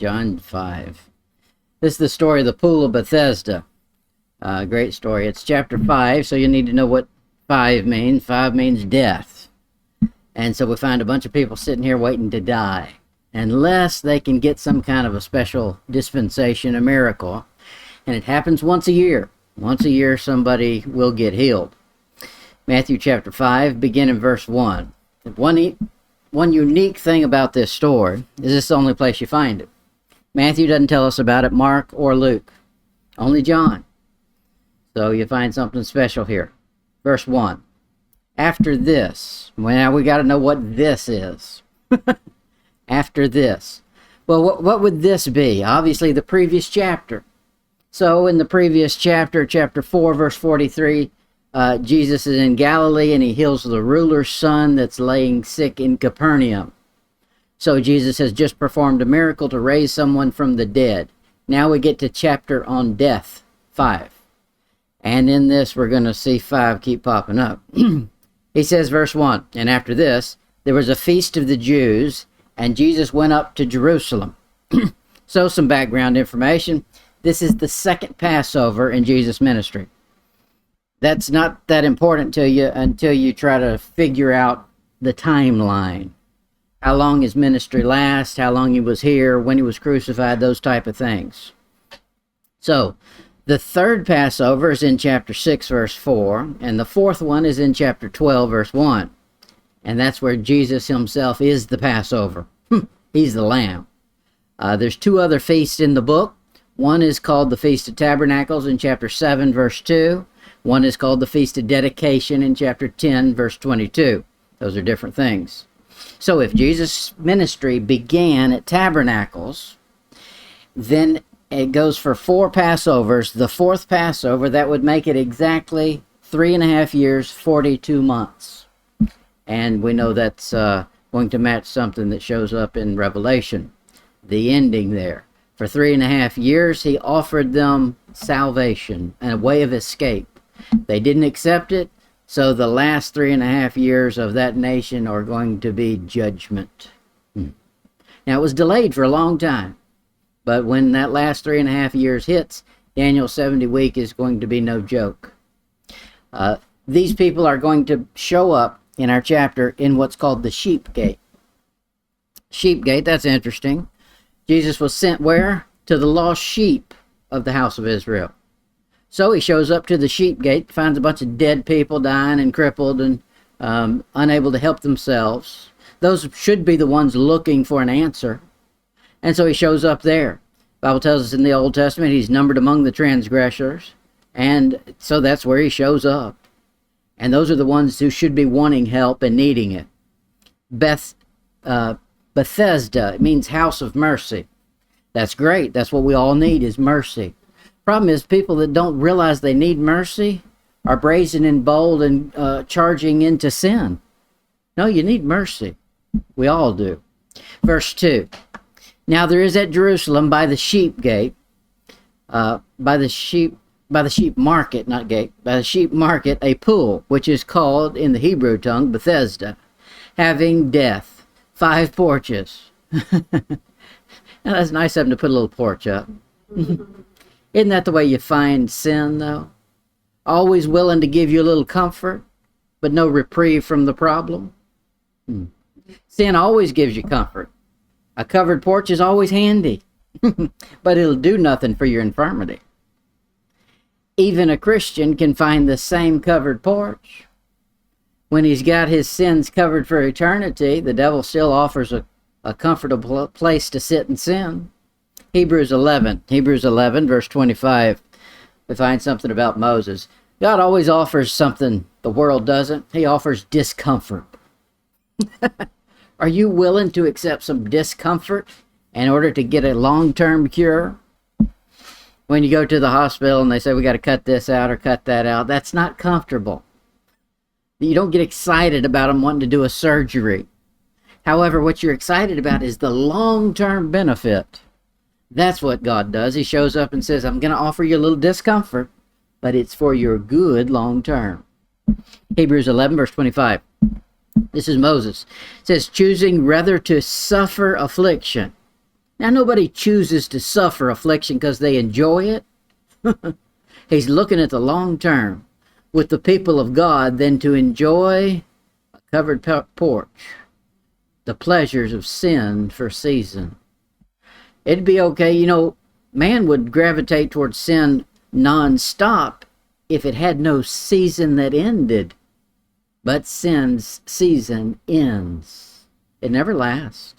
John 5. This is the story of the pool of Bethesda. Great story. It's chapter 5, so you need to know what 5 means. 5 means death. And so we find a bunch of people sitting here waiting to die, unless they can get some kind of a special dispensation, a miracle. And it happens once a year. Once a year somebody will get healed. Matthew chapter 5, begin in verse 1. One unique thing about this story is this is the only place you find it. Matthew doesn't tell us about it, Mark or Luke. Only John. So you find something special here. Verse 1. After this. Well, now we got to know what this is. After this. Well, what would this be? Obviously the previous chapter. So in the previous chapter, chapter 4, verse 43, Jesus is in Galilee and he heals the ruler's son that's laying sick in Capernaum. So Jesus has just performed a miracle to raise someone from the dead. Now we get to chapter on death, 5. And in this we're going to see 5 keep popping up. He says, verse 1, and after this, there was a feast of the Jews, and Jesus went up to Jerusalem. So some background information. This is the second Passover in Jesus' ministry. That's not that important to you until you try to figure out the timeline. How long his ministry lasts, how long he was here, when he was crucified, those type of things. So, the third Passover is in chapter 6, verse 4, and the fourth one is in chapter 12, verse 1. And that's where Jesus himself is the Passover. He's the Lamb. There's 2 other feasts in the book. One is called the Feast of Tabernacles in chapter 7, verse 2. One is called the Feast of Dedication in chapter 10, verse 22. Those are different things. So if Jesus' ministry began at Tabernacles, then it goes for 4 Passovers. The 4th Passover, that would make it exactly 3.5 years, 42 months. And we know that's going to match something that shows up in Revelation. The ending there. For 3.5 years, he offered them salvation and a way of escape. They didn't accept it, so the last 3.5 years of that nation are going to be judgment. Now, it was delayed for a long time, but when that last 3.5 years hits, Daniel's 70 week is going to be no joke. These people are going to show up in our chapter in what's called the sheep gate. Sheep gate, that's interesting. Jesus was sent where? To the lost sheep of the house of Israel. So he shows up to the sheep gate, finds a bunch of dead people dying and crippled and unable to help themselves. Those should be the ones looking for an answer. And so he shows up there. The Bible tells us in the Old Testament he's numbered among the transgressors. And so that's where he shows up. And those are the ones who should be wanting help and needing it. Bethesda, it means house of mercy. That's great. That's what we all need is mercy. Problem is people that don't realize they need mercy are brazen and bold and charging into sin. No, you need mercy. We all do. Verse 2. Now there is at Jerusalem by the sheep gate, by the sheep market, not gate, by the sheep market, a pool, which is called in the Hebrew tongue Bethesda, having death, 5 porches. Now that's nice of them to put a little porch up. Isn't that the way you find sin, though? Always willing to give you a little comfort, but no reprieve from the problem. Sin always gives you comfort. A covered porch is always handy, but it'll do nothing for your infirmity. Even a Christian can find the same covered porch. When he's got his sins covered for eternity, the devil still offers a comfortable place to sit and sin. Hebrews 11, verse 25, we find something about Moses. God always offers something the world doesn't. He offers discomfort. Are you willing to accept some discomfort in order to get a long-term cure? When you go to the hospital and they say, we got to cut this out or cut that out, that's not comfortable. You don't get excited about them wanting to do a surgery. However, what you're excited about is the long-term benefit. That's what God does. He shows up and says, I'm going to offer you a little discomfort, but it's for your good long-term. Hebrews 11, verse 25. This is Moses. It says, choosing rather to suffer affliction Now, nobody chooses to suffer affliction because they enjoy it. He's looking at the long term with the people of God than to enjoy a covered porch, the pleasures of sin for a season. It'd be okay, you know, man would gravitate towards sin non-stop if it had no season that ended. But sin's season ends. It never lasts.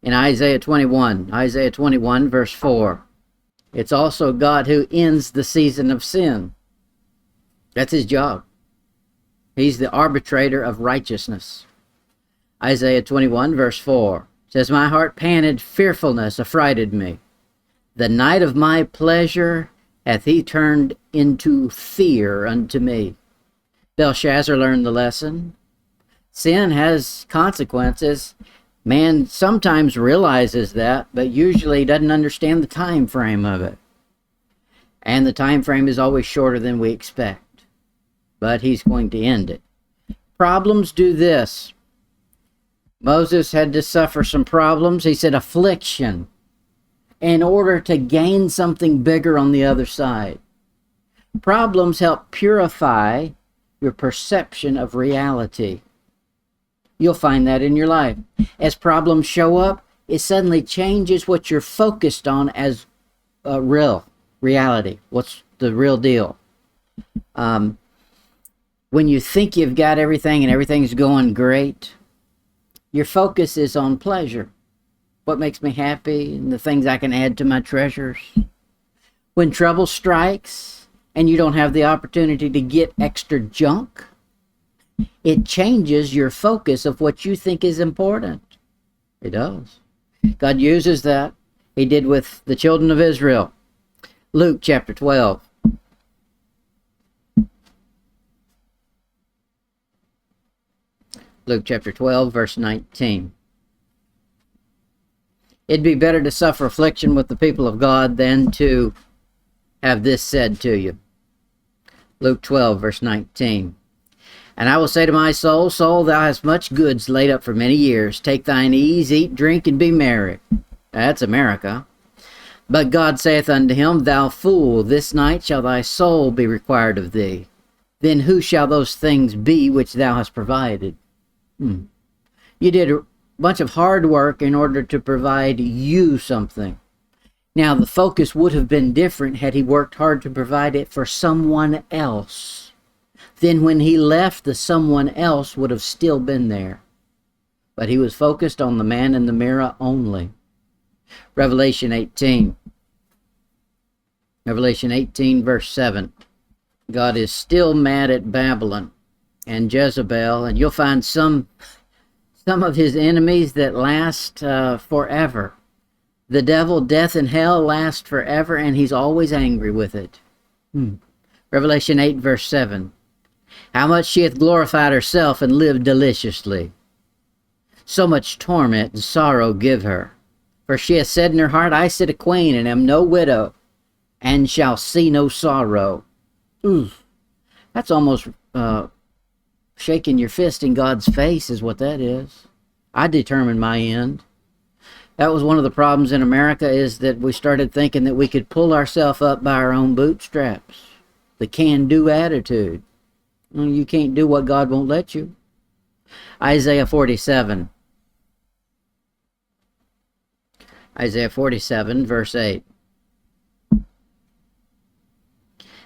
In Isaiah 21 verse 4, it's also God who ends the season of sin. That's his job. He's the arbitrator of righteousness. Isaiah 21 verse 4 says, My heart panted, fearfulness affrighted me. The night of my pleasure hath he turned into fear unto me. Belshazzar learned the lesson. Sin has consequences. Man sometimes realizes that, but usually doesn't understand the time frame of it. And the time frame is always shorter than we expect. But he's going to end it. Problems do this. Moses had to suffer some problems. He said affliction in order to gain something bigger on the other side. Problems help purify your perception of reality. You'll find that in your life. As problems show up, it suddenly changes what you're focused on as real reality. What's the real deal? When you think you've got everything and everything's going great, your focus is on pleasure. What makes me happy and the things I can add to my treasures. When trouble strikes and you don't have the opportunity to get extra junk, it changes your focus of what you think is important. It does. God uses that. He did with the children of Israel. Luke chapter 12. Luke chapter 12, verse 19. It'd be better to suffer affliction with the people of God than to have this said to you. Luke 12, verse 19. And I will say to my soul, Soul, thou hast much goods laid up for many years. Take thine ease, eat, drink, and be merry. That's America. But God saith unto him, Thou fool, this night shall thy soul be required of thee. Then who shall those things be which thou hast provided? You did a bunch of hard work in order to provide you something. Now, the focus would have been different had he worked hard to provide it for someone else. Then when he left, the someone else would have still been there. But he was focused on the man in the mirror only. Revelation 18. Revelation 18, verse 7. God is still mad at Babylon and Jezebel, and you'll find some of his enemies that last forever. The devil, death, and hell last forever, and he's always angry with it. Revelation 8, verse 7. How much she hath glorified herself and lived deliciously. So much torment and sorrow give her. For she hath said in her heart, I sit a queen, and am no widow, and shall see no sorrow. That's almost shaking your fist in God's face is what that is. I determined my end. That was one of the problems in America, is that we started thinking that we could pull ourselves up by our own bootstraps. The can-do attitude. Well, you can't do what God won't let you. Isaiah 47. Isaiah 47, verse 8.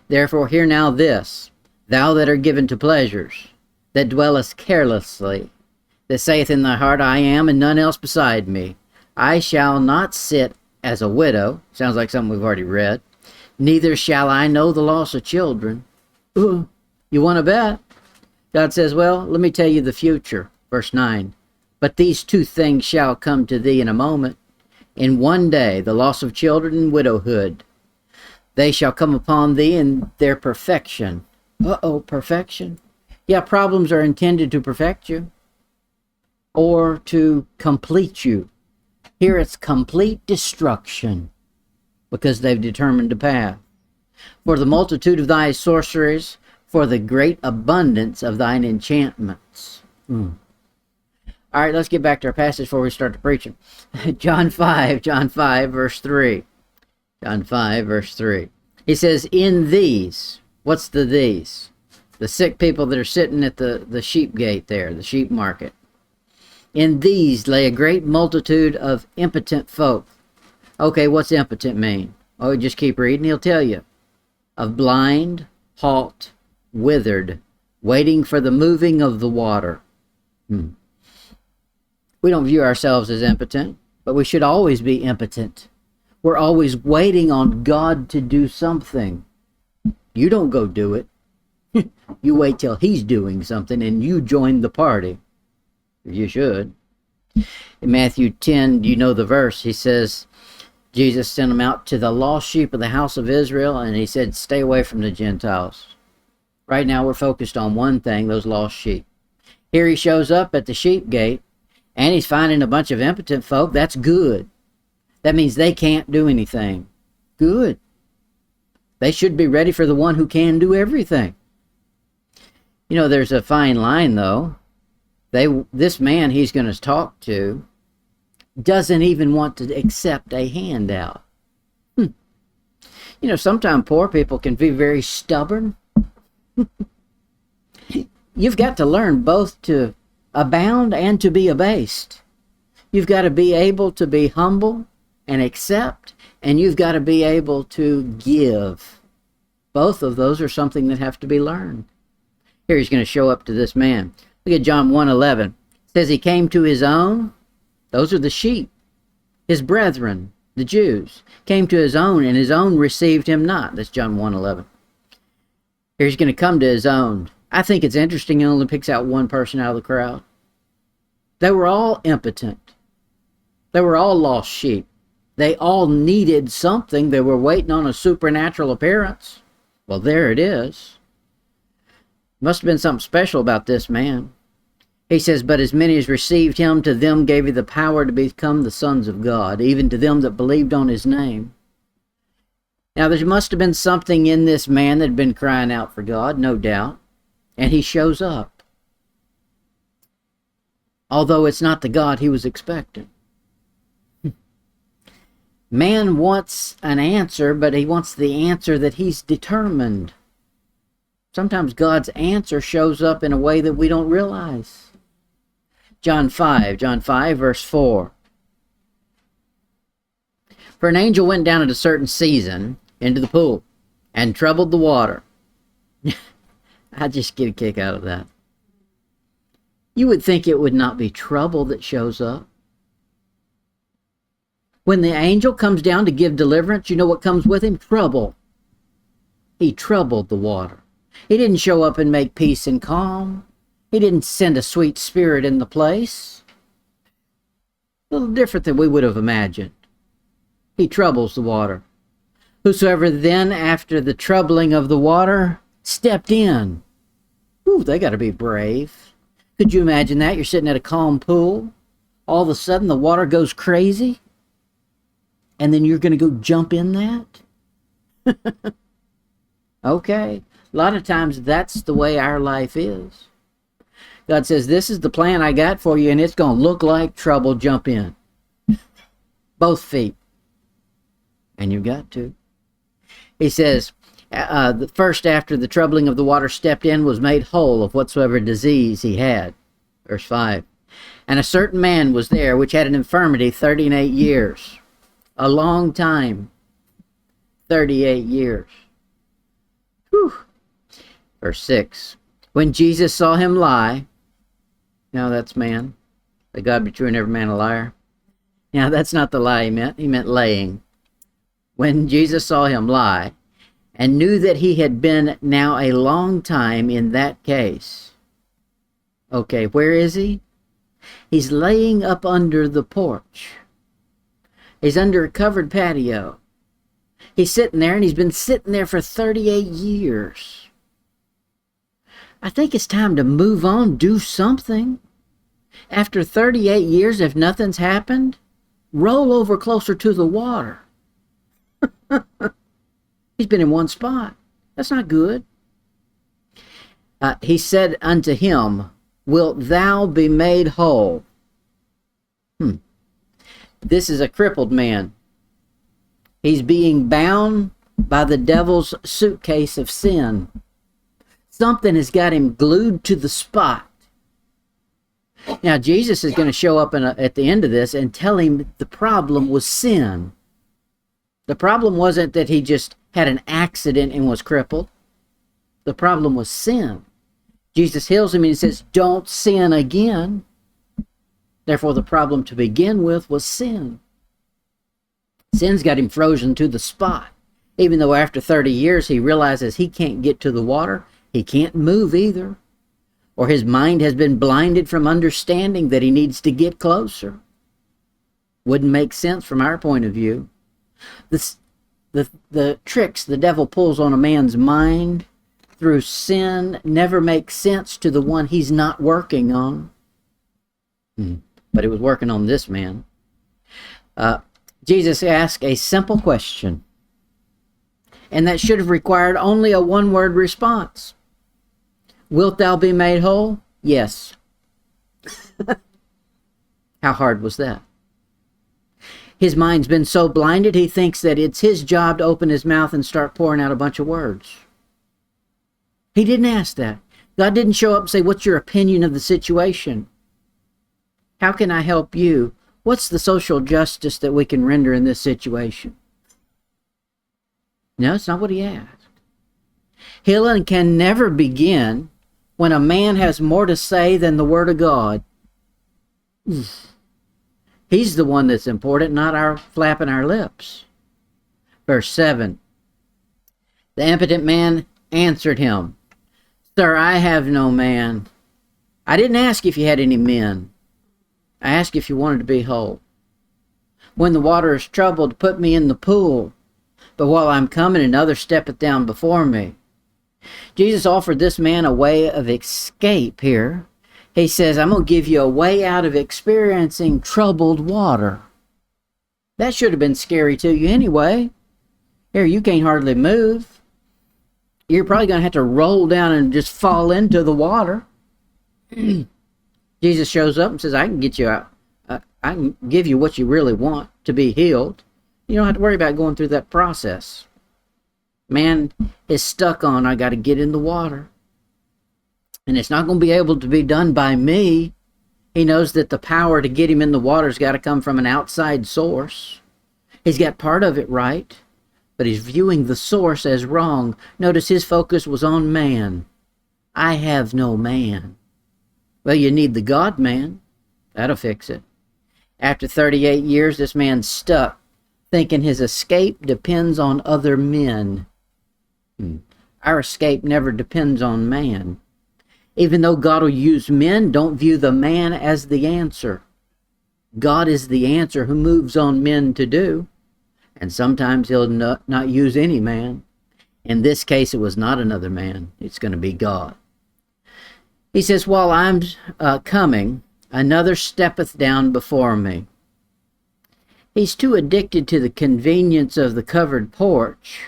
Therefore hear now this, thou that art given to pleasures, that dwellest carelessly, that saith in thy heart, I am, and none else beside me. I shall not sit as a widow. Sounds like something we've already read. Neither shall I know the loss of children. Ooh, you want to bet? God says, well, let me tell you the future. Verse 9. But these two things shall come to thee in a moment. In one day, the loss of children and widowhood. They shall come upon thee in their perfection. Perfection? Yeah, problems are intended to perfect you or to complete you. Here it's complete destruction because they've determined a path. For the multitude of thy sorceries, for the great abundance of thine enchantments. All right, let's get back to our passage before we start the preaching. John 5, verse 3. John 5, verse 3. He says, in these, what's the these? The sick people that are sitting at the sheep gate there, the sheep market. In these lay a great multitude of impotent folk. Okay, what's impotent mean? Oh, just keep reading, he'll tell you. Of blind, halt, withered, waiting for the moving of the water. We don't view ourselves as impotent, but we should always be impotent. We're always waiting on God to do something. You don't go do it. You wait till he's doing something and you join the party. You should. In Matthew 10, you know the verse, he says, Jesus sent them out to the lost sheep of the house of Israel, and he said, stay away from the Gentiles. Right now we're focused on one thing, those lost sheep. Here he shows up at the sheep gate, and he's finding a bunch of impotent folk. That's good. That means they can't do anything. Good. They should be ready for the one who can do everything. You know, there's a fine line, though. This man he's going to talk to doesn't even want to accept a handout. You know, sometimes poor people can be very stubborn. You've got to learn both to abound and to be abased. You've got to be able to be humble and accept, and you've got to be able to give. Both of those are something that have to be learned. Here he's going to show up to this man. Look at John 1:11. It says he came to his own. Those are the sheep. His brethren, the Jews, came to his own, and his own received him not. That's John 1:11. Here he's going to come to his own. I think it's interesting he only picks out one person out of the crowd. They were all impotent. They were all lost sheep. They all needed something. They were waiting on a supernatural appearance. Well, there it is. Must have been something special about this man. He says, but as many as received him, to them gave he the power to become the sons of God, even to them that believed on his name. Now, there must have been something in this man that had been crying out for God, no doubt. And he shows up. Although it's not the God he was expecting. Man wants an answer, but he wants the answer that he's determined. Sometimes God's answer shows up in a way that we don't realize. John 5, verse 4. For an angel went down at a certain season into the pool and troubled the water. I just get a kick out of that. You would think it would not be trouble that shows up. When the angel comes down to give deliverance, you know what comes with him? Trouble. He troubled the water. He didn't show up and make peace and calm. He didn't send a sweet spirit in the place. A little different than we would have imagined. He troubles the water. Whosoever then, after the troubling of the water, stepped in. Ooh, they got to be brave. Could you imagine that? You're sitting at a calm pool. All of a sudden, the water goes crazy. And then you're going to go jump in that? Okay. A lot of times, that's the way our life is. God says, this is the plan I got for you, and it's going to look like trouble. Jump in. Both feet. And you've got to. He says, the first after the troubling of the water stepped in was made whole of whatsoever disease he had. Verse 5. And a certain man was there which had an infirmity 38 years. A long time. 38 years. Whew. Verse 6. When Jesus saw him lie. Now that's man. Let God be true and every man a liar. Now that's not the lie he meant. He meant laying. When Jesus saw him lie, and knew that he had been now a long time in that case. Okay, where is he? He's laying up under the porch. He's under a covered patio. He's sitting there, and he's been sitting there for 38 years. I think it's time to move on, do something. After 38 years, if nothing's happened, roll over closer to the water. He's been in one spot. That's not good. He said unto him, wilt thou be made whole? This is a crippled man. He's being bound by the devil's suitcase of sin. Something has got him glued to the spot. Now, Jesus is going to show up at the end of this and tell him the problem was sin. The problem wasn't that he just had an accident and was crippled. The problem was sin. Jesus heals him and he says, don't sin again. Therefore, the problem to begin with was sin. Sin's got him frozen to the spot. Even though after 30 years he realizes he can't get to the water, he can't move either. Or his mind has been blinded from understanding that he needs to get closer. Wouldn't make sense from our point of view. The tricks the devil pulls on a man's mind through sin never make sense to the one he's not working on. But he was working on this man. Jesus asked a simple question, and that should have required only a one-word response. Wilt thou be made whole? Yes. How hard was that? His mind's been so blinded, he thinks that it's his job to open his mouth and start pouring out a bunch of words. He didn't ask that. God didn't show up and say, what's your opinion of the situation? How can I help you? What's the social justice that we can render in this situation? No, it's not what he asked. Healing can never begin when a man has more to say than the Word of God. He's the one that's important, not our flapping our lips. Verse 7. The impotent man answered him, Sir, I have no man. I didn't ask if you had any men. I asked if you wanted to be whole. When the water is troubled, put me in the pool. But while I'm coming, another steppeth down before me. Jesus offered this man a way of escape here. He says, I'm going to give you a way out of experiencing troubled water. That should have been scary to you anyway. Here, you can't hardly move. You're probably going to have to roll down and just fall into the water. Jesus shows up and says, I can get you out. I can give you what you really want to be healed. You don't have to worry about going through that process. Man is stuck on, I got to get in the water. And it's not going to be able to be done by me. He knows that the power to get him in the water has got to come from an outside source. He's got part of it right, but he's viewing the source as wrong. Notice his focus was on man. I have no man. Well, you need the God-man. That'll fix it. After 38 years, this man's stuck, thinking his escape depends on other men. Our escape never depends on man. Even though God will use men, don't view the man as the answer. God is the answer who moves on men to do. And sometimes he'll not use any man. In this case, it was not another man. It's going to be God. He says, while I'm coming, another steppeth down before me. He's too addicted to the convenience of the covered porch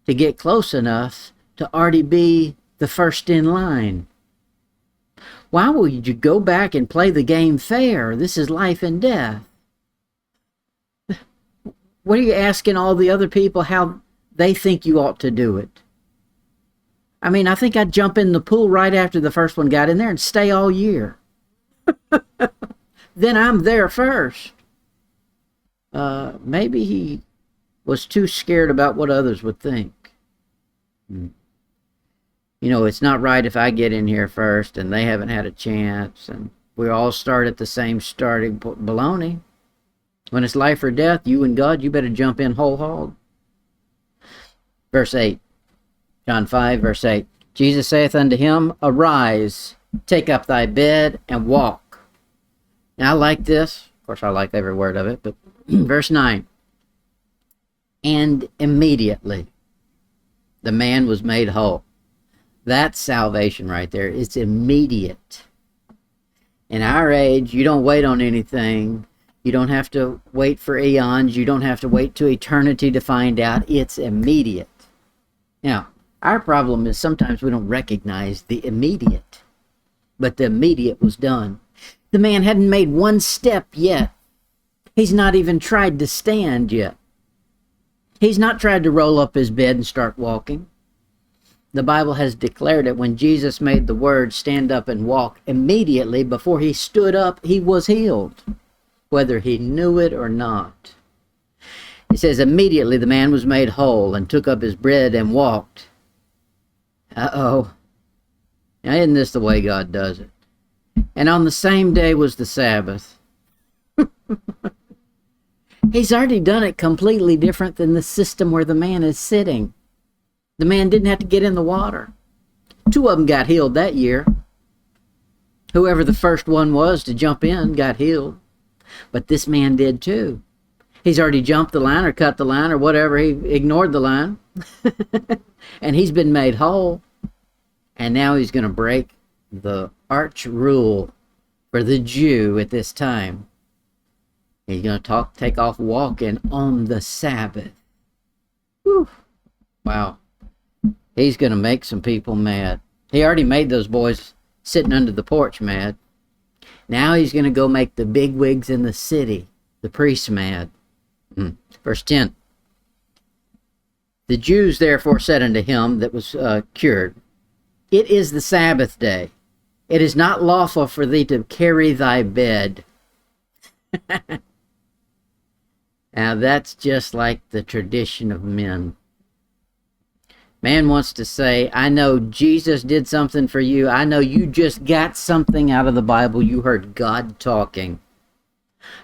to get close enough to already be the first in line. Why would you go back and play the game fair? This is life and death. What are you asking all the other people how they think you ought to do it? I mean, I think I'd jump in the pool right after the first one got in there and stay all year. Then I'm there first. Maybe he was too scared about what others would think. You know, it's not right if I get in here first and they haven't had a chance and we all start at the same starting baloney. When it's life or death, you and God, you better jump in whole hog. Verse 8. John 5, verse 8. Jesus saith unto him, Arise, take up thy bed, and walk. Now I like this. Of course, I like every word of it, but verse 9. And immediately the man was made whole. That's salvation right there. It's immediate. In our age, you don't wait on anything. You don't have to wait for eons. You don't have to wait to eternity to find out. It's immediate. Now, our problem is sometimes we don't recognize the immediate. But the immediate was done. The man hadn't made one step yet. He's not even tried to stand yet. He's not tried to roll up his bed and start walking. The Bible has declared it when Jesus made the word stand up and walk, immediately before he stood up, he was healed, whether he knew it or not. It says, immediately the man was made whole and took up his bread and walked. Uh-oh. Now, isn't this the way God does it? And on the same day was the Sabbath. He's already done it completely different than the system where the man is sitting. The man didn't have to get in the water. 2 of them got healed that year. Whoever the first one was to jump in got healed. But this man did too. He's already jumped the line or cut the line or whatever. He ignored the line. And he's been made whole. And now he's going to break the arch rule for the Jew at this time. He's going to take off walking on the Sabbath. Whew. Wow. He's going to make some people mad. He already made those boys sitting under the porch mad. Now he's going to go make the bigwigs in the city, the priests, mad. Verse 10. The Jews therefore said unto him that was cured, It is the Sabbath day. It is not lawful for thee to carry thy bed. Now that's just like the tradition of men. Man wants to say, I know Jesus did something for you. I know you just got something out of the Bible. You heard God talking.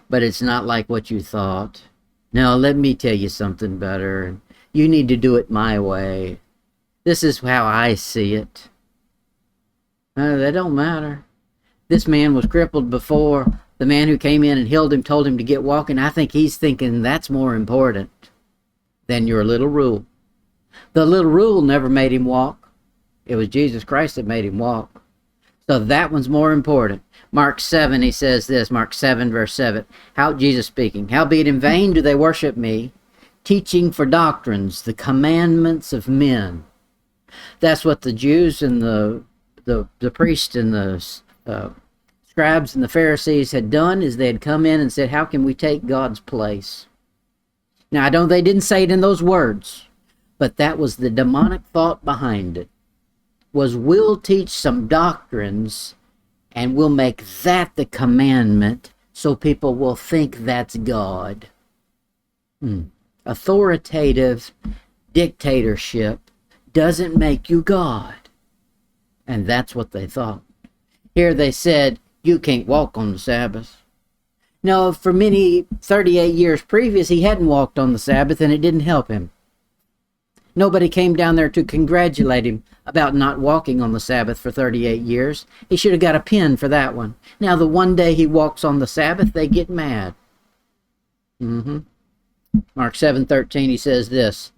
But it's not like what you thought. No, let me tell you something better. You need to do it my way. This is how I see it. That don't matter. This man was crippled before. The man who came in and healed him told him to get walking. I think he's thinking that's more important than your little rule. The little rule never made him walk. It was Jesus Christ that made him walk. So that one's more important. Mark 7, he says this, Mark 7, verse 7. Jesus speaking, Howbeit in vain do they worship me, teaching for doctrines the commandments of men. That's what the Jews and the priests and the scribes and the Pharisees had done, is they had come in and said, how can we take God's place? Now, they didn't say it in those words, but that was the demonic thought behind it, was we'll teach some doctrines and we'll make that the commandment so people will think that's God. Authoritative dictatorship doesn't make you God. And that's what they thought. Here they said, you can't walk on the Sabbath. No, for many 38 years previous, he hadn't walked on the Sabbath and it didn't help him. Nobody came down there to congratulate him about not walking on the Sabbath for 38 years. He should have got a pin for that one. Now, the one day he walks on the Sabbath, they get mad. Mark 7:13, he says this,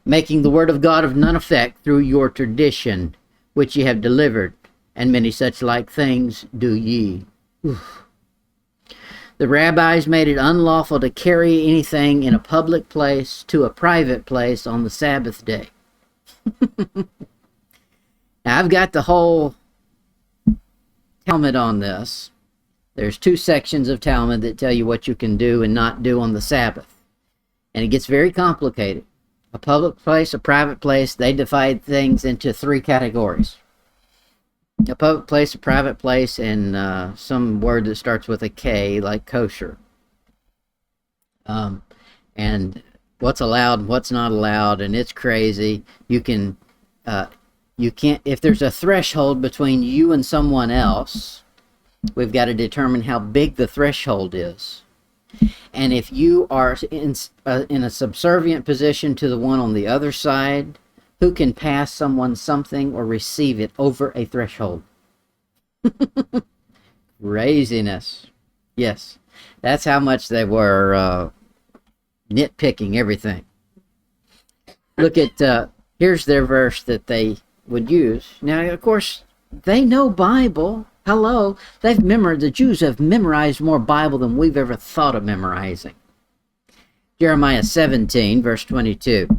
making the word of God of none effect through your tradition, which ye have delivered, and many such like things do ye. Oof. The rabbis made it unlawful to carry anything in a public place to a private place on the Sabbath day. Now, I've got the whole Talmud on this. There's 2 sections of Talmud that tell you what you can do and not do on the Sabbath. And it gets very complicated. A public place, a private place, they divide things into 3 categories. A public place, a private place, and some word that starts with a K, like kosher. And what's allowed and what's not allowed, and it's crazy. You can't, if there's a threshold between you and someone else, we've got to determine how big the threshold is. And if you are in a subservient position to the one on the other side, who can pass someone something or receive it over a threshold? Craziness. Yes, that's how much they were nitpicking everything. Look at, here's their verse that they would use. Now, of course, they know Bible. Hello. The Jews have memorized more Bible than we've ever thought of memorizing. Jeremiah 17, verse 22.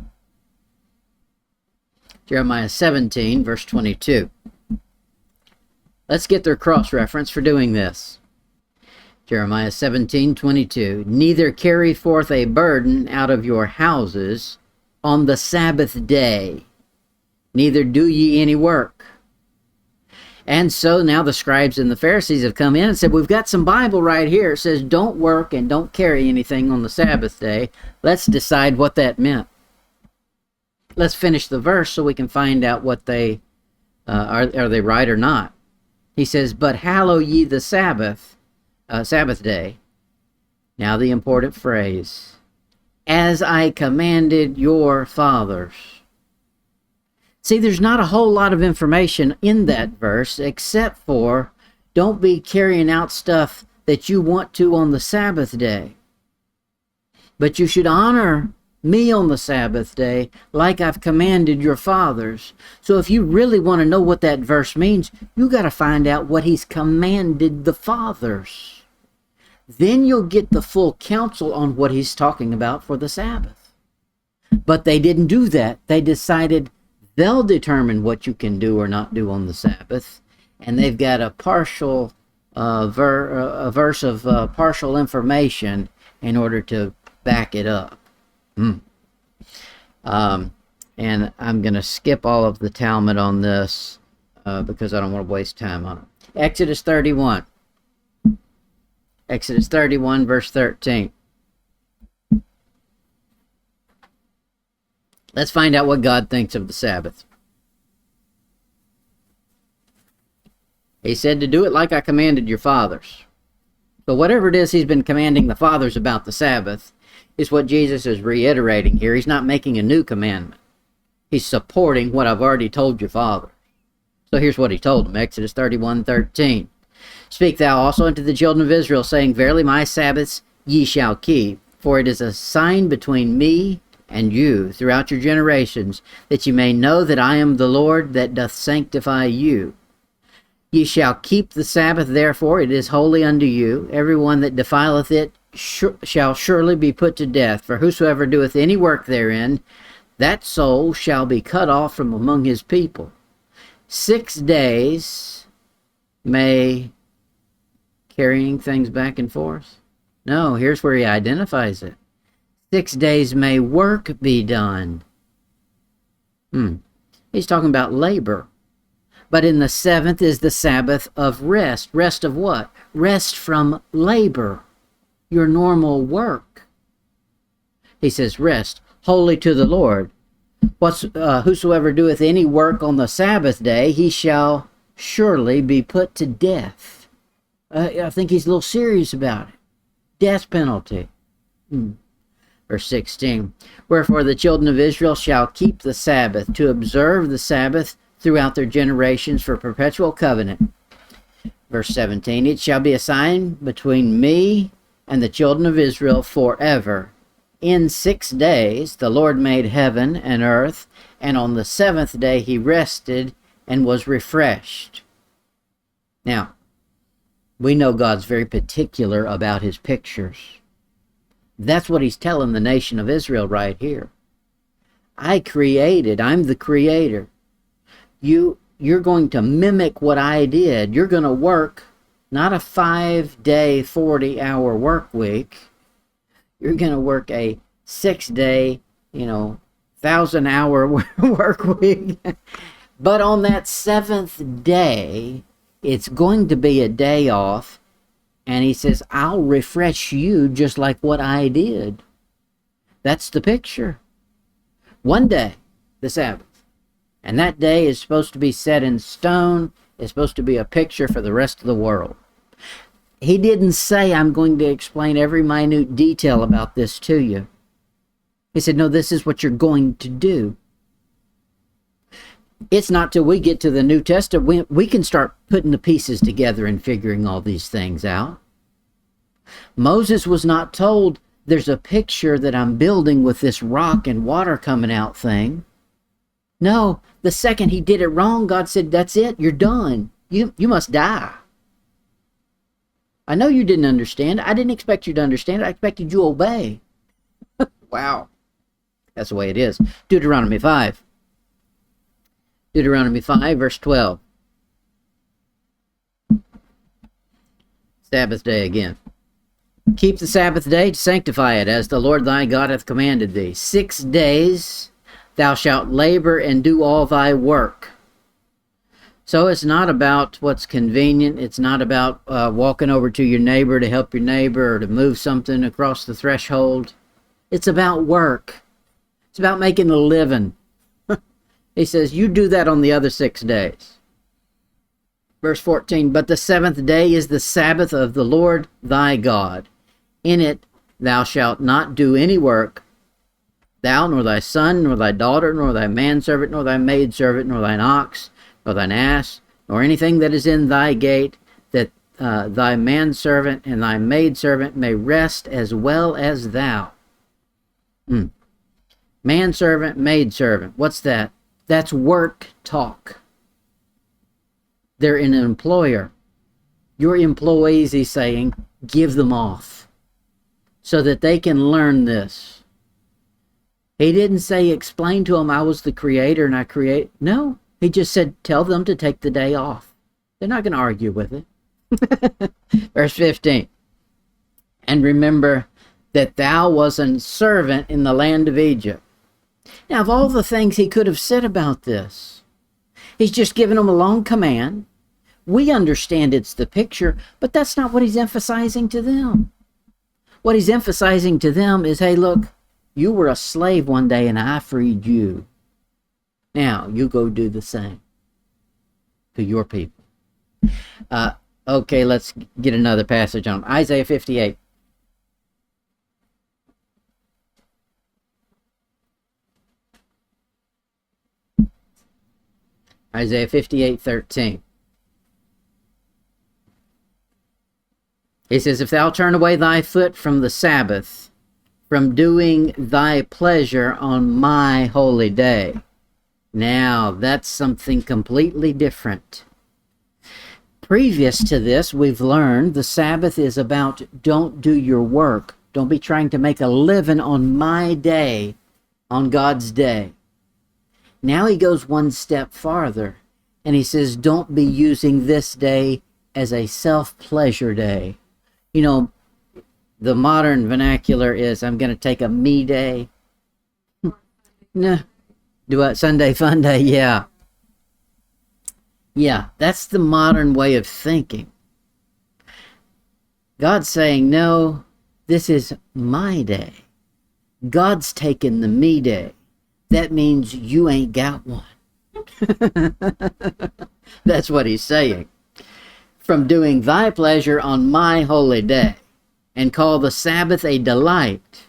Jeremiah 17, verse 22. Let's get their cross-reference for doing this. Jeremiah 17:22. Neither carry forth a burden out of your houses on the Sabbath day, neither do ye any work. And so now the scribes and the Pharisees have come in and said, we've got some Bible right here. It says don't work and don't carry anything on the Sabbath day. Let's decide what that meant. Let's finish the verse so we can find out what they are they right or not. He says, but hallow ye the Sabbath day. Now the important phrase, as I commanded your fathers. See, there's not a whole lot of information in that verse except for don't be carrying out stuff that you want to on the Sabbath day. But you should honor me on the Sabbath day like I've commanded your fathers. So if you really want to know what that verse means, you got to find out what he's commanded the fathers. Then you'll get the full counsel on what he's talking about for the Sabbath. But they didn't do that. They decided they'll determine what you can do or not do on the Sabbath, and they've got a partial a verse of partial information in order to back it up. And I'm going to skip all of the Talmud on this because I don't want to waste time on it. Exodus 31. Exodus 31, verse 13. Let's find out what God thinks of the Sabbath. He said to do it like I commanded your fathers. So whatever it is he's been commanding the fathers about the Sabbath is what Jesus is reiterating here. He's not making a new commandment. He's supporting what I've already told your father. So here's what he told them, Exodus 31:13. Speak thou also unto the children of Israel, saying, verily my Sabbaths ye shall keep, for it is a sign between me and you throughout your generations, that ye may know that I am the Lord that doth sanctify you. Ye shall keep the Sabbath, therefore it is holy unto you. Every one that defileth it shall surely be put to death. For whosoever doeth any work therein, that soul shall be cut off from among his people. 6 days may carrying things back and forth. No, here's where he identifies it. 6 days may work be done. He's talking about labor. But in the seventh is the Sabbath of rest. Rest of what? Rest from labor. Your normal work. He says rest. Holy to the Lord. Whosoever doeth any work on the Sabbath day, he shall surely be put to death. I think he's a little serious about it. Death penalty. Verse 16. Wherefore the children of Israel shall keep the Sabbath, to observe the Sabbath throughout their generations for perpetual covenant. Verse 17. It shall be a sign between me and the children of Israel forever. In 6 days the Lord made heaven and earth, and on the seventh day he rested and was refreshed. Now, we know God's very particular about his pictures. That's what he's telling the nation of Israel right here. I'm the creator. You're going to mimic what I did. You're going to work not a 5-day, 40-hour work week. You're going to work a 6-day, 1,000-hour work week. But on that seventh day, it's going to be a day off. And he says, I'll refresh you just like what I did. That's the picture. One day, the Sabbath. And that day is supposed to be set in stone. It's supposed to be a picture for the rest of the world. He didn't say, I'm going to explain every minute detail about this to you. He said, no, this is what you're going to do. It's not till we get to the New Testament we can start putting the pieces together and figuring all these things out. Moses was not told, there's a picture that I'm building with this rock and water coming out thing. No, the second he did it wrong, God said, that's it, you're done. You must die. I know you didn't understand. I didn't expect you to understand. I expected you to obey. Wow. That's the way it is. Deuteronomy 5. Deuteronomy 5, verse 12. Sabbath day again. Keep the Sabbath day to sanctify it, as the Lord thy God hath commanded thee. 6 days thou shalt labor and do all thy work. So it's not about what's convenient. It's not about walking over to your neighbor to help your neighbor or to move something across the threshold. It's about work. It's about making a living. He says, you do that on the other 6 days. Verse 14, but the 7th day is the Sabbath of the Lord thy God. In it thou shalt not do any work, thou, nor thy son, nor thy daughter, nor thy manservant, nor thy maidservant, nor thine ox, nor thine ass, nor anything that is in thy gate, that thy manservant and thy maidservant may rest as well as thou. Manservant, maidservant, what's that? That's work talk. They're an employer. Your employees, he's saying, give them off so that they can learn this. He didn't say, explain to them I was the creator and I create. No, he just said, tell them to take the day off. They're not going to argue with it. Verse 15. And remember that thou was a servant in the land of Egypt. Now, of all the things he could have said about this, he's just given them a long command. We understand it's the picture, but that's not what he's emphasizing to them. What he's emphasizing to them is, hey, look, you were a slave one day and I freed you. Now, you go do the same to your people. Okay, let's get another passage on Isaiah 58. Isaiah 58:13. He says, if thou turn away thy foot from the Sabbath, from doing thy pleasure on my holy day. Now, that's something completely different. Previous to this, we've learned the Sabbath is about don't do your work. Don't be trying to make a living on my day, on God's day. Now he goes one step farther, and he says, don't be using this day as a self-pleasure day. You know, the modern vernacular is, I'm going to take a me day. No, do what? Sunday fun day? Yeah. Yeah, that's the modern way of thinking. God's saying, no, this is my day. God's taking the me day. That means you ain't got one. That's what he's saying. From doing thy pleasure on my holy day, and call the Sabbath a delight,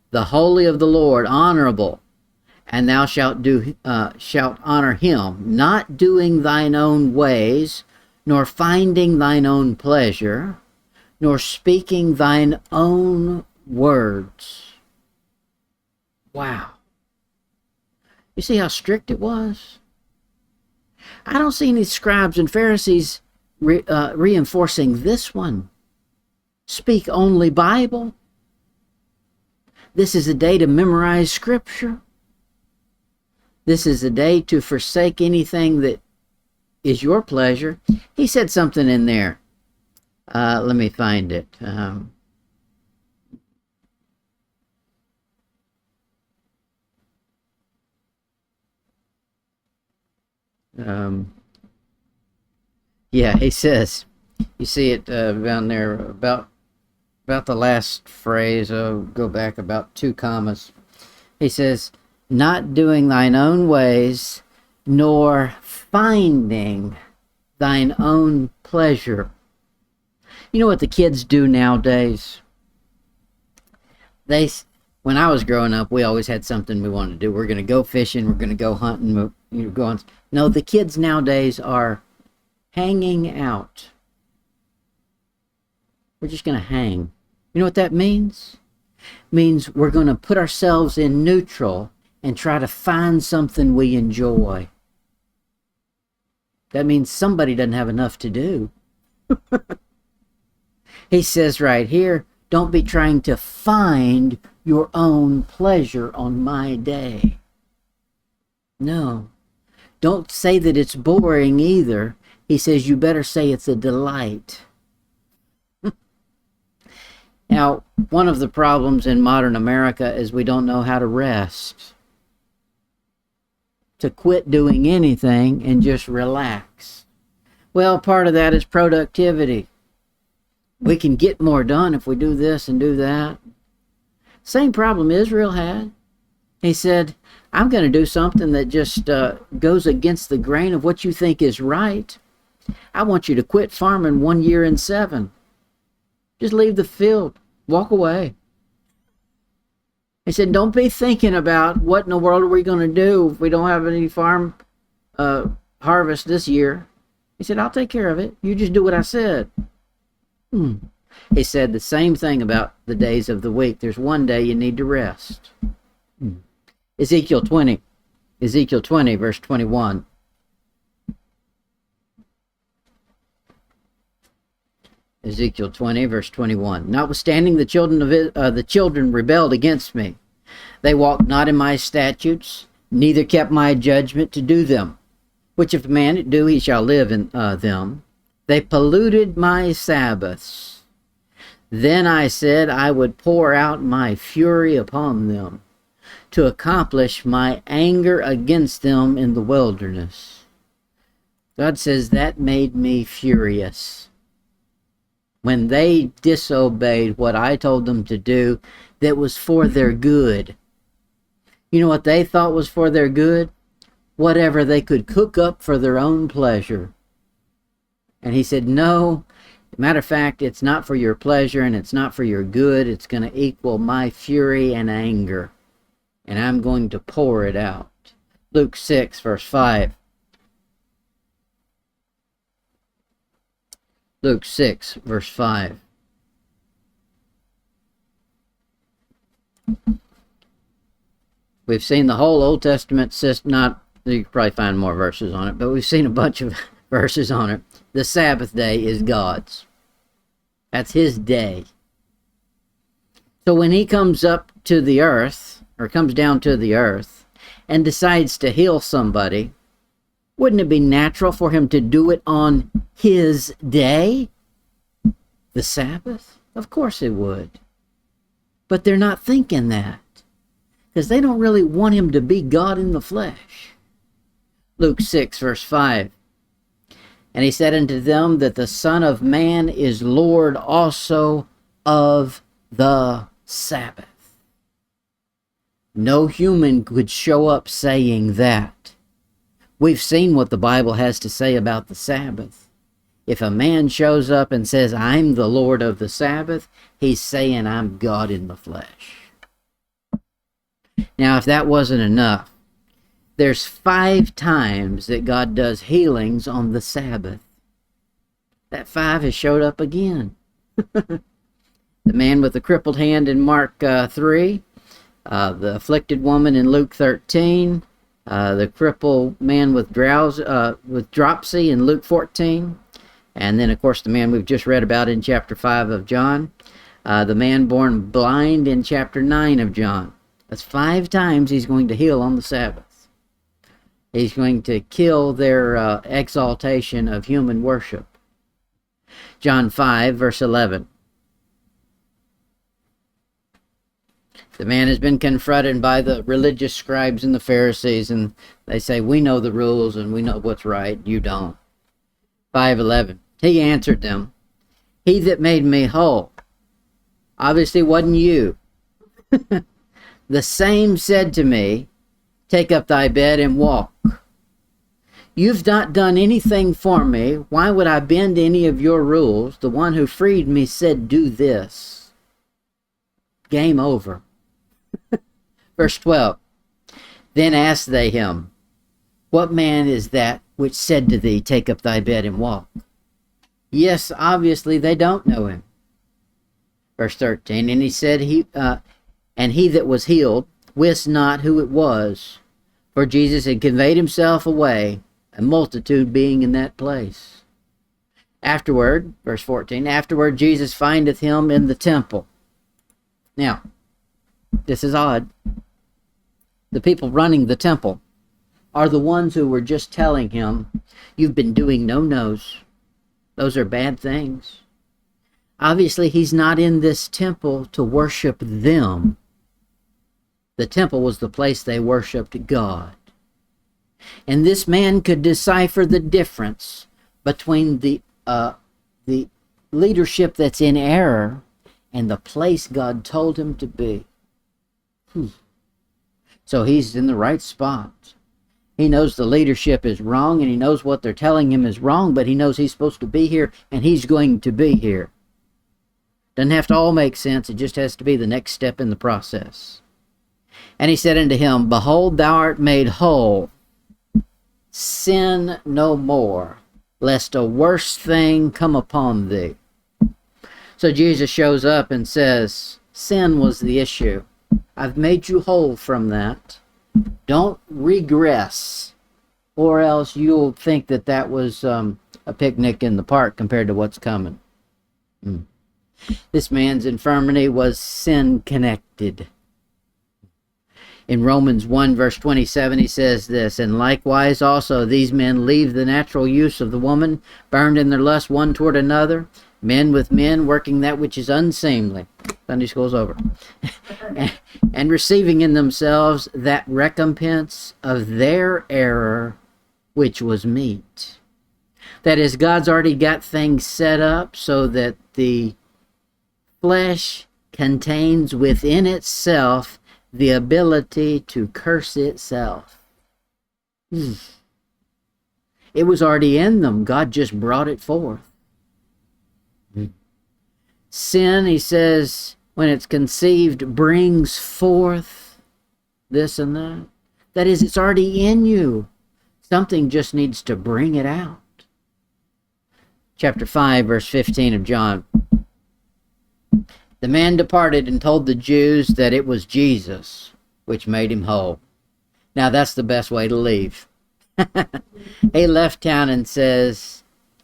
the holy of the Lord honorable, and thou shalt honor him, not doing thine own ways, nor finding thine own pleasure, nor speaking thine own words. Wow. You see how strict it was? I don't see any scribes and Pharisees reinforcing this one. Speak only Bible. This is a day to memorize Scripture. This is a day to forsake anything that is your pleasure. He said something in there. Let me find it. Yeah, he says, you see it down there about the last phrase. I'll go back about 2 commas. He says, not doing thine own ways, nor finding thine own pleasure. You know what the kids do nowadays? When I was growing up, we always had something we wanted to do. We're going to go fishing. We're going to go hunting. No, the kids nowadays are hanging out. We're just going to hang. You know what that means? It means we're going to put ourselves in neutral and try to find something we enjoy. That means somebody doesn't have enough to do. He says right here, don't be trying to find your own pleasure on my day. No. Don't say that it's boring either. He says you better say it's a delight. Now, one of the problems in modern America is we don't know how to rest. To quit doing anything and just relax. Well, part of that is productivity. We can get more done if we do this and do that. Same problem Israel had. He said, I'm going to do something that just goes against the grain of what you think is right. I want you to quit farming 1 year in 7. Just leave the field. Walk away. He said, don't be thinking about what in the world are we going to do if we don't have any farm harvest this year. He said, I'll take care of it. You just do what I said. He said the same thing about the days of the week. There's one day you need to rest. Ezekiel 20, verse 21. Ezekiel 20, verse 21. Notwithstanding the children rebelled against me. They walked not in my statutes, neither kept my judgment to do them. Which if a man do, he shall live in them. They polluted my Sabbaths. Then I said I would pour out my fury upon them, to accomplish my anger against them in the wilderness. God says that made me furious. When they disobeyed what I told them to do, that was for their good. You know what they thought was for their good? Whatever they could cook up for their own pleasure. And he said, no, matter of fact, it's not for your pleasure and it's not for your good. It's going to equal my fury and anger. And I'm going to pour it out. Luke 6, verse 5. Luke 6, verse 5. We've seen the whole Old Testament system, you can probably find more verses on it, but we've seen a bunch of verses on it. The Sabbath day is God's. That's his day. So when he comes up to the earth, or comes down to the earth, and decides to heal somebody, wouldn't it be natural for him to do it on his day? The Sabbath? Of course it would. But they're not thinking that, because they don't really want him to be God in the flesh. Luke 6, verse 5. And he said unto them that the Son of Man is Lord also of the Sabbath. No human could show up saying that. We've seen what the Bible has to say about the Sabbath. If a man shows up and says, I'm the Lord of the Sabbath, he's saying, I'm God in the flesh. Now, if that wasn't enough, there's 5 times that God does healings on the Sabbath. That 5 has showed up again. The man with the crippled hand in Mark 3, the afflicted woman in Luke 13, the crippled man with dropsy in Luke 14, and then, of course, the man we've just read about in chapter 5 of John, the man born blind in chapter 9 of John. That's 5 times he's going to heal on the Sabbath. He's going to kill their exaltation of human worship. John 5, verse 11. The man has been confronted by the religious scribes and the Pharisees, and they say, we know the rules and we know what's right. You don't. 5:11. He answered them, he that made me whole. Obviously wasn't you. The same said to me, take up thy bed and walk. You've not done anything for me. Why would I bend any of your rules? The one who freed me said, do this. Game over. Verse 12. Then asked they him, what man is that which said to thee, take up thy bed and walk? Yes, obviously they don't know him. Verse 13. And he said, and he that was healed wist not who it was, for Jesus had conveyed himself away, a multitude being in that place. Afterward, verse 14, afterward Jesus findeth him in the temple. Now, this is odd. The people running the temple are the ones who were just telling him, you've been doing no-nos. Those are bad things. Obviously, he's not in this temple to worship them. The temple was the place they worshiped God. And this man could decipher the difference between the leadership that's in error and the place God told him to be. So he's in the right spot. He knows the leadership is wrong, and he knows what they're telling him is wrong, but he knows he's supposed to be here, and he's going to be here. Doesn't have to all make sense. It just has to be the next step in the process. And he said unto him, Behold, thou art made whole. Sin no more, lest a worse thing come upon thee. So Jesus shows up and says, sin was the issue. I've made you whole from that. Don't regress, or else you'll think that that was a picnic in the park compared to what's coming. This man's infirmity was sin-connected. In Romans 1 verse 27 he says this, And likewise also these men leave the natural use of the woman, burned in their lust one toward another, men with men working that which is unseemly. Sunday school's over. And receiving in themselves that recompense of their error, which was meet. That is, God's already got things set up so that the flesh contains within itself the ability to curse itself. It was already in them. God just brought it forth. Sin, he says, when it's conceived, brings forth this and that. That is, it's already in you. Something just needs to bring it out. Chapter 5, verse 15 of John. The man departed and told the Jews that it was Jesus which made him whole. Now that's the best way to leave. He left town and says,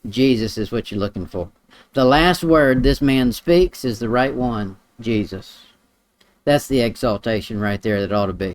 Jesus is what you're looking for. The last word this man speaks is the right one, Jesus. That's the exaltation right there that ought to be.